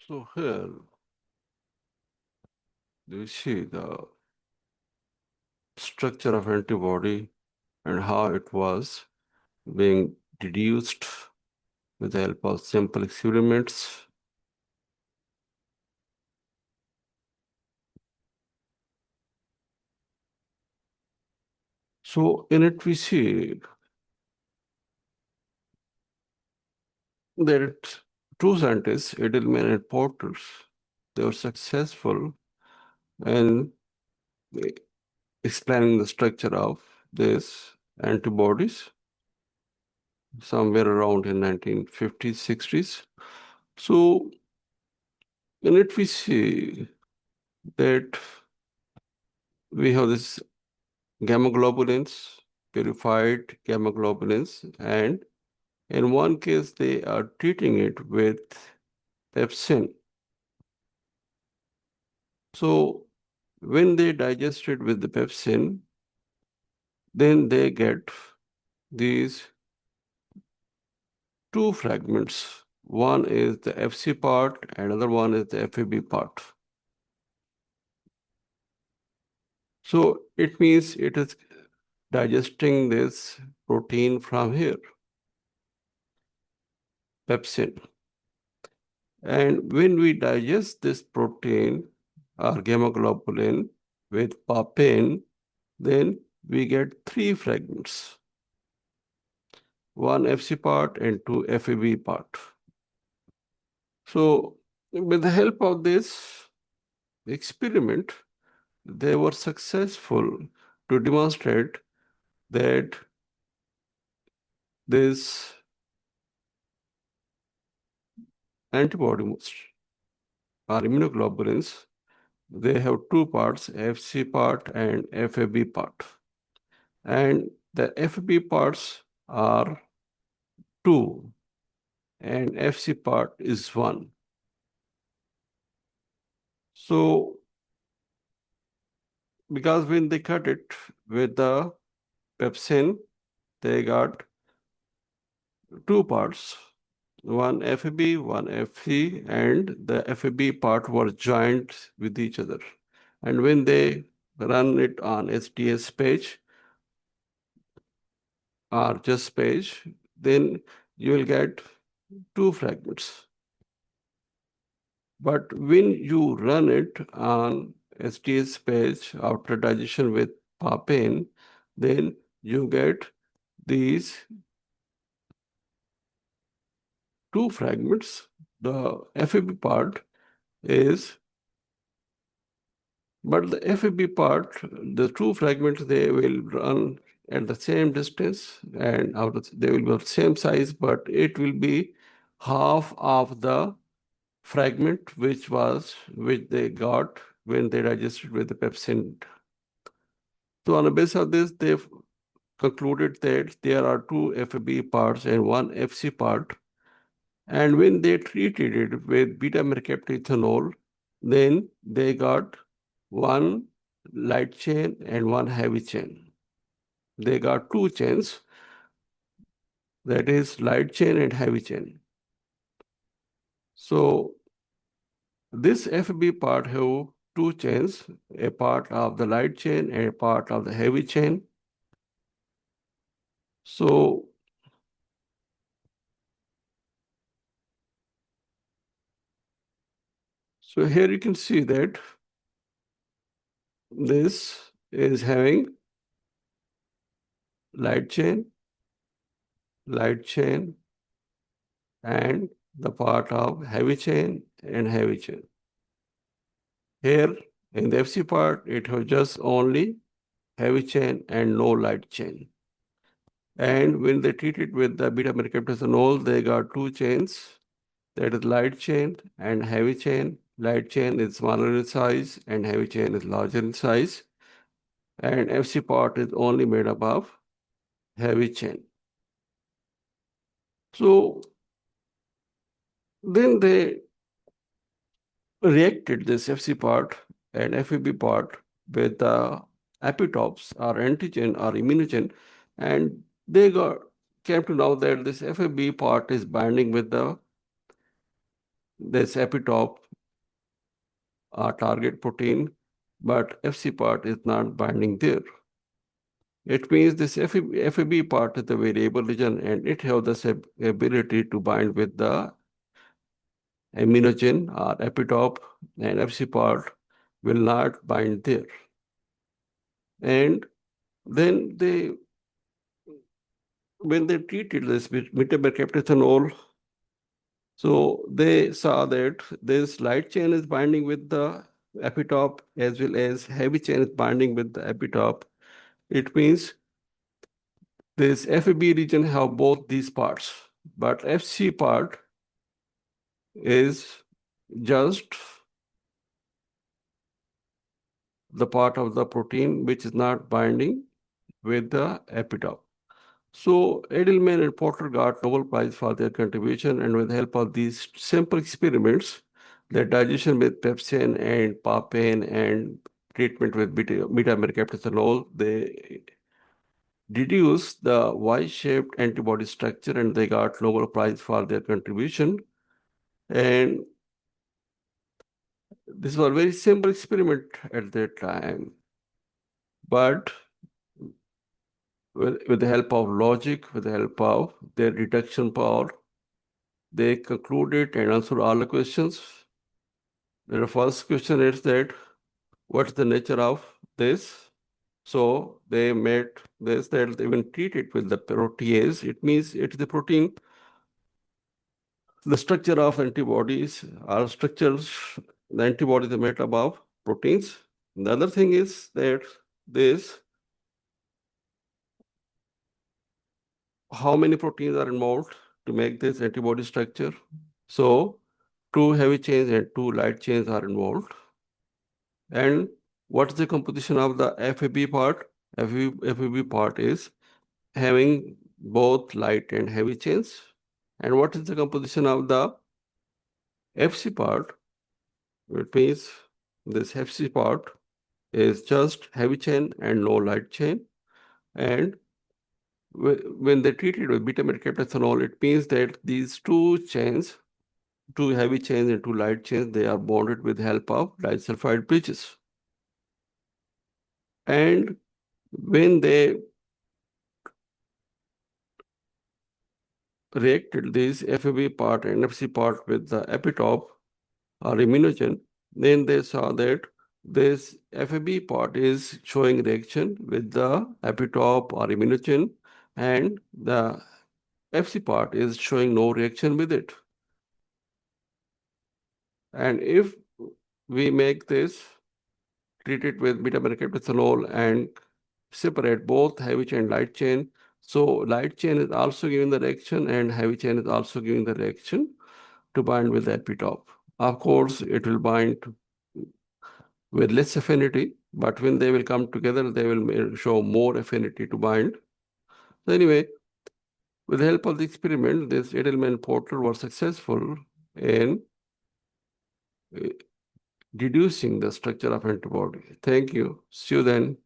So here you see the structure of antibody and how it was being deduced with the help of simple experiments. So in it we see that two scientists, Edelman and Porters, they were successful in explaining the structure of these antibodies somewhere around in 1950s, 60s. So in it we see that we have this gamma globulins, purified gamma globulins, and in one case they are treating it with pepsin. So when they digest it with the pepsin, then they get these two fragments. One is the FC part, and another one is the FAB part. So it means it is digesting this protein from here, pepsin. And when we digest this protein or gamma globulin with papain, then we get three fragments, one FC part and two FAB part. So with the help of this experiment, they were successful to demonstrate that this antibodies or immunoglobulins, they have two parts, FC part and FAB part. And the FAB parts are 2 and FC part is 1. So because when they cut it with the pepsin, they got two parts, one FAB, one FC, and the FAB part were joined with each other. And when they run it on STS page or just page, then you will get two fragments. But when you run it on STS page after digestion with papain, then you get these two fragments. The FAB part is, but the FAB part, the two fragments, they will run at the same distance and they will be of the same size, but it will be half of the fragment which they got when they digested with the pepsin. So on the basis of this, they've concluded that there are two FAB parts and one FC part. And when they treated it with beta-mercaptolithanol, then they got one light chain and one heavy chain. They got two chains, that is light chain and heavy chain. So this FB part have two chains, a part of the light chain and a part of the heavy chain. So here you can see that this is having light chain, and the part of heavy chain and heavy chain. Here in the FC part, it was just only heavy chain and no light chain. And when they treat it with the beta-mercaptolithanol, they got two chains, that is light chain and heavy chain. Light chain is smaller in size and heavy chain is larger in size. And FC part is only made up of heavy chain. So then they reacted this FC part and FAB part with the epitopes or antigen or immunogen, and they came to know that this FAB part is binding with the this epitope target protein, but FC part is not binding there. It means this FAB part is the variable region, and it has the ability to bind with the aminogen or epitope, and FC part will not bind there. And then when they treated this with metamercaptithanol, so they saw that this light chain is binding with the epitope as well as heavy chain is binding with the epitope. It means this FAB region have both these parts, but FC part is just the part of the protein which is not binding with the epitope. So Edelman and Porter got Nobel Prize for their contribution, and with the help of these simple experiments, the digestion with pepsin and papain and treatment with beta-mercaptithanol, they deduced the Y-shaped antibody structure, and they got Nobel Prize for their contribution. And this was a very simple experiment at that time. But with the help of logic, with the help of their deduction power, they concluded and answered all the questions. The first question is that what's the nature of this? So they made this that they even treat it with the protease. It means it's the protein. The structure of antibodies are structures, the antibodies are made up of proteins. The other thing is that this, how many proteins are involved to make this antibody structure? So 2 heavy chains and 2 light chains are involved. And what's the composition of the FAB part? FAB part is having both light and heavy chains. And what is the composition of the FC part? It means this FC part is just heavy chain and no light chain. And when they treat it with beta-mercaptithanol, it means that these 2 chains, 2 heavy chains and 2 light chains, they are bonded with the help of disulfide bridges. And when they reacted this FAB part and FC part with the epitope or immunogen, then they saw that this FAB part is showing reaction with the epitope or immunogen, and the FC part is showing no reaction with it. And if we make this, treat it with beta-mercaptithanol and separate both heavy chain and light chain, so light chain is also giving the reaction and heavy chain is also giving the reaction to bind with the epitope. Of course, it will bind with less affinity, but when they will come together, they will show more affinity to bind. So anyway, with the help of the experiment, this Edelman Porter was successful in deducing the structure of antibody. Thank you. See you then.